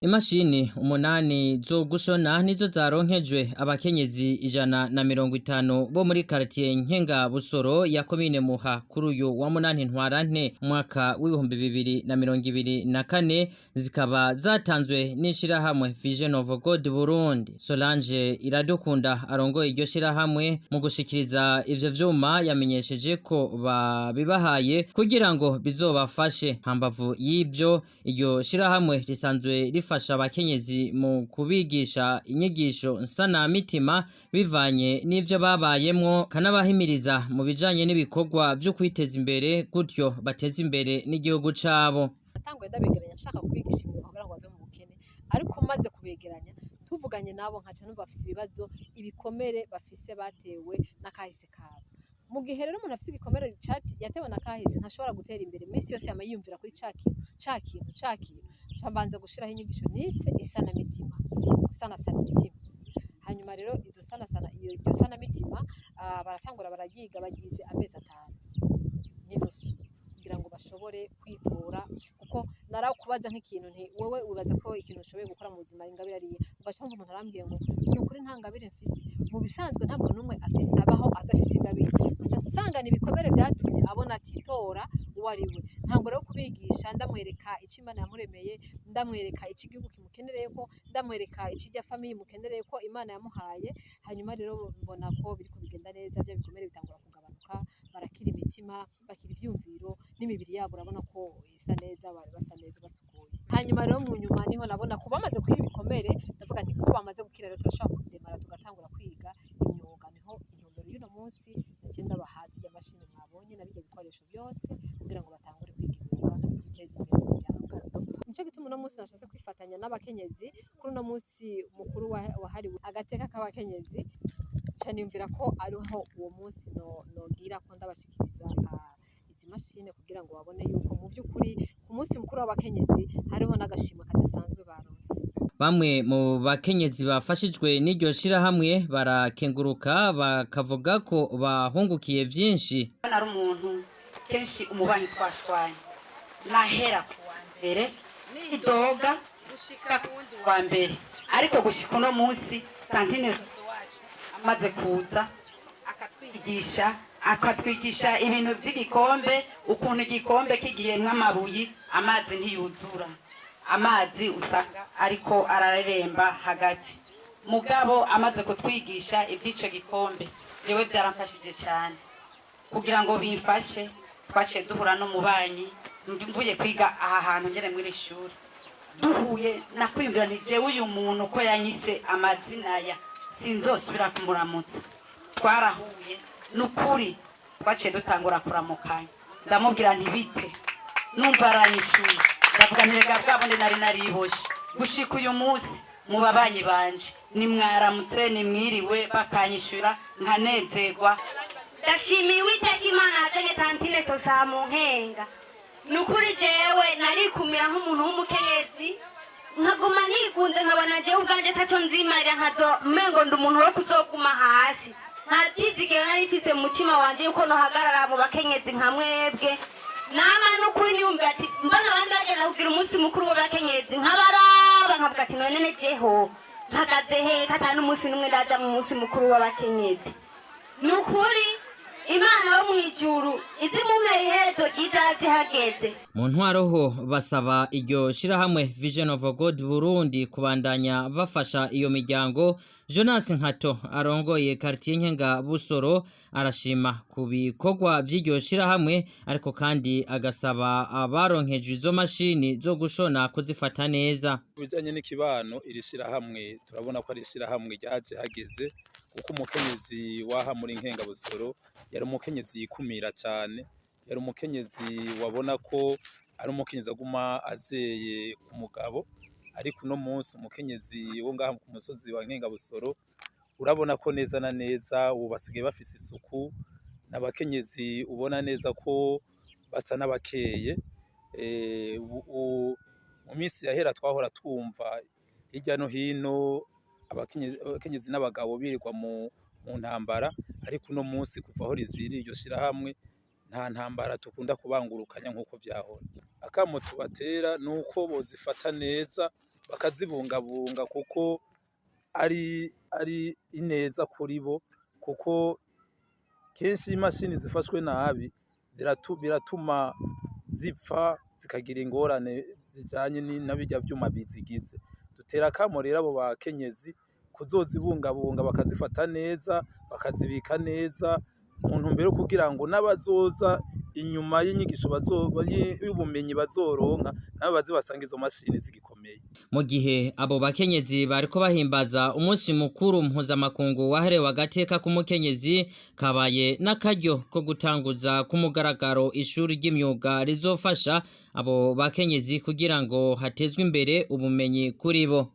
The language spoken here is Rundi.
Imashini umunani zo gushona nizo zaronkejwe abakenyezi 150 bo muri quartier Nkenga Busoro ya commune Muha kuri uyu wa munani ntwarante mwaka w'ibihumbi 2024 zikaba zatanzwe n'ishirahamwe Vision of God Burundi. Solange Iradukunda arongoye iryo shirahamwe mu gushikiriza ivyo vyuma yamenyesheje ko babibahaye kugira ngo bizobafashe. Hambavu y'ibyo iryo shirahamwe risanzwe rifasha abakenyezi mu kubigisha inyigisho nsanamitima bivanye n'ivyo babayemwo, kanabahimiriza mu bijanye n'ibikorwa byo kwiteza imbere gutyo bateza imbere n'igihugu cabo. Natangwe ndabegeranya nshaka kubigisha ibintu kugira ngo bave mu bukene, ariko maze kubegeranya tuvuganye nabo nkaca numva bafise ibibazo ibikomere bafise batewe n'akahise kabo. Mu gihe rero umuntu afise igikomere yatewe n'akahise ntashobora gutera imbere misi yose yamayumvira kuri ca kintu cambanza gushiraho inyigisho nise isanamitima imitima. Hanyuma rero izo iyo sanamitima baratangura baragiga bagize amezi 5 n'inusu kugira ngo bashobore kwitora, kuko narakubaza nk'ikintu nti wowe ubaza ko ikintu ushoboye gukora mu buzima ingabire ariye, ugacumva umuntu arambwiye ngo ni ukuri nta ngabire mfise. Mu bisanzwe nta muntu numwe afise abaho adafise ingabire, aca sangana ibikomere byatumye abona atitora uwo ari we. Ntango rero kubigisha ndamwereka ico Imana yamuremeye, ndamwereka ico igihugu kimukenereye ko, ndamwereka ico irya famille imukenereye ko Imana yamuhaye. Hanyuma rero mbona ko biriko bigenda neza, bya bikomere bitangura kugabanuka, barakira imitima, bakira ivyumviro, n'imibiri yabo urabona ko isa neza, basa neza basukuye. Hanyuma rero mu nyuma niho nabona ko bamaze gukira ibikomere, ndavuga nti ko bamaze gukira rero turashobora kudemara tugatangura kwiga imyuga. Niho intumbero y'uno munsi nagenda bahazi ya mashini mwabonye nabije bikoresho byose kugira ngo batangure kwiga imyuga biteza imbere umuryango. Nico gituma uno munsi nashatse kwifatanya n'abakenyezi kuri uno munsi mukuru wahariwe agateka k'abakenyezi, caniyumvira ko ariho uwo munsi nogira ko ndabashikiriza izi mashine kugira ngo babone yuko mu vy'ukuri ku munsi mukuru w'abakenyezi hariho n'agashimwe kadasanzwe baronse. Bamwe mu bakenyezi bafashijwe n'iryo shirahamwe barakenguruka bakavuga ko bahungukiye vyinshi. Nari umuntu kenshi umubanyi twashwanye nahera ku wa mbere nidoga gushika ku wundi wa mbere, ariko gushika uno munsi tantine wacu amaze kuza akatwigisha ibintu by'igikombe, ukuntu igikombe kigiyemwe amabuyi amazi ntiyuzura, amazi usanga ariko araremba hagati. Mugabo amaze kutwigisha iby'ico gikombe jewe byaramfashije cyane kugira ngo bimfashe. Twaciye duhura n'umubanyi mvuye kwiga aha hantu ngere muri shuri, duhuye nakwimvira nti jewe uyu muntu ko yanyise amazina ya sinzosubira kumuramutsa. Twarahuye nukuri twaciye dutangura kuramukanya, ndamubwira ntibitse numva aranyishuye, ndavuga ntirega bwabonde nari nariboshe gushika uyu munsi mu babanyi banje ni mwaramutse ni mwiriwe bakanyishura nkanezerwa. Ndashimiye Uwiteka Imana yazanye tantine sosa mu Nkenga. Nukuri jewe narikumira nk'umuntu w'umukenyezi nkaguma nigunze nkabona jewe ubwanje taco nzimarira nkazo mengo ndi umuntu wo kuzoguma hasi. Nta byizigiro nari mfise mu mutima wanje yuko nohagarara mu bakenyezi nka mwebwe. Nama nukuri niyumva ati mbona abandi bagenda kugira umunsi mukuru w'abakenyezi nkabaraba nkavuga ati none jeho mpagaze he katanu umunsi numwe ndaja mu munsi mukuru w'abakenyezi. Nukuri Imana yo mwijuru izimumpe iherezo ryizazi hageze. Mu ntwaroho basaba iryo shirahamwe Vision of God Burundi kubandanya bafasha iyo miryango. Jonas Nkato arongoye quartier Nkenga Busoro arashima ku bikorwa by'iryo shirahamwe, ariko kandi agasaba abaronkejwe izo mashini zo gushona kuzifata neza. Bijanye n'ikibano iri shirahamwe turabona ko ari shirahamwe ryaje hageze, kuko umukenyezi waha muri Nkenga Busoro yari umukenyezi yikumira cyane, yari umukenyezi wabona ko ari umukenyezi aguma azeye ku mugabo. Ariko uno munsi umukenyezi wo ngaha ku musozi wa Nkenga Busoro urabona ko neza na neza ubasigaye bafise isuku, n'abakenyezi ubona neza ko basa n'abakeye. Mu minsi yahera twahora twumva hirya no hino abakenyezi n'abagabo birirwa mu ntambara, ariko uno munsi kuva aho riziri iryo shirahamwe nta ntambara tukunda kubangurukanya nk'uko byahora. Akamo tubatera nuko bozifata neza bakazibungabunga kuko ari ineza kuri bo, kuko kenshi imashini zifashwe nabi biratuma zipfa zikagira ingorane zijanye n'abirya vyuma bizigize. Dutera akamo rero abo bakenyezi kuzozibungabunga bakazifata neza, bakazibika neza mu ntumbero kugira ngo n'abazoza inyuma y'inyigisho y'ubumenyi bazoronka nabo bazibasanga izo mashini zigikomeye. Mu gihe abo bakenyezi bariko bahimbaza umunsi mukuru mpuzamakungu wahariwe agateka k'umukenyezi, kabaye n'akaryo ko gutanguza ku mugaragaro ishuri ry'imyuga rizofasha abo bakenyezi kugira ngo hatezwe imbere ubumenyi kuri bo.